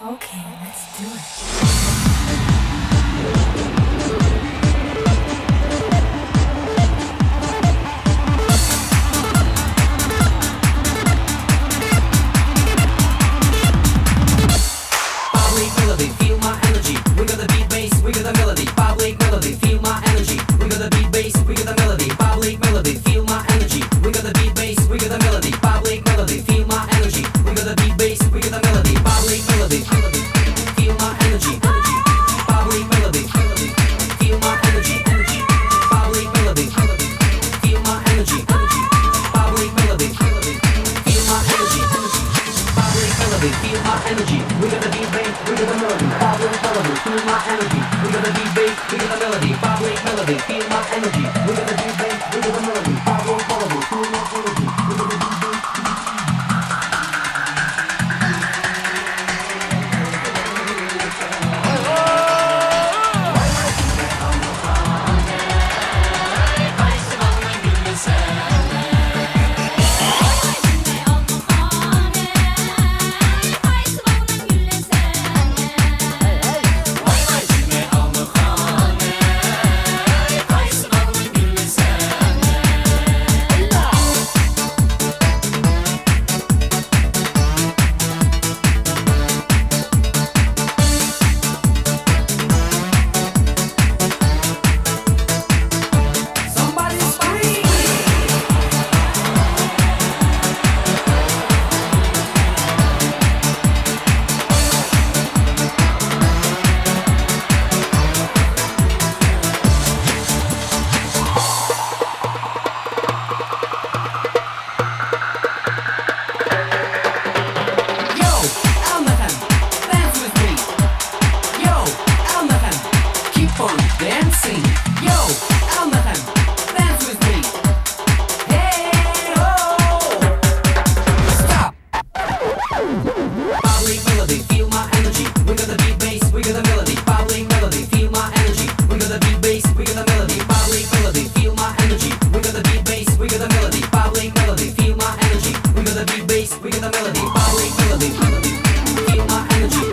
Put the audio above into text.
Okay, let's do it. Public melody, feel my energy. We got the beat bass, we got the melody. Public melody, feel my energy. We got the beat bass, we got the melody. Public melody, feel my energy. We got the beat bass, we got the melody. Public melody, feel my energy. We got the beat bass, we got the melody. Public melody, feel my energy. Public melody, feel my energy. Public melody, feel my energy. Public melody, feel my energy. Public melody, feel my energy. We got the beat bass, we got the melody. Public melody, feel my energy. We got the beat bass, we got the melody. Public melody, feel my energy. We got the beat bass, we got the melody. Public melody, feel my energy. We got the beat bass. We got the melody, public melody, feel my energy.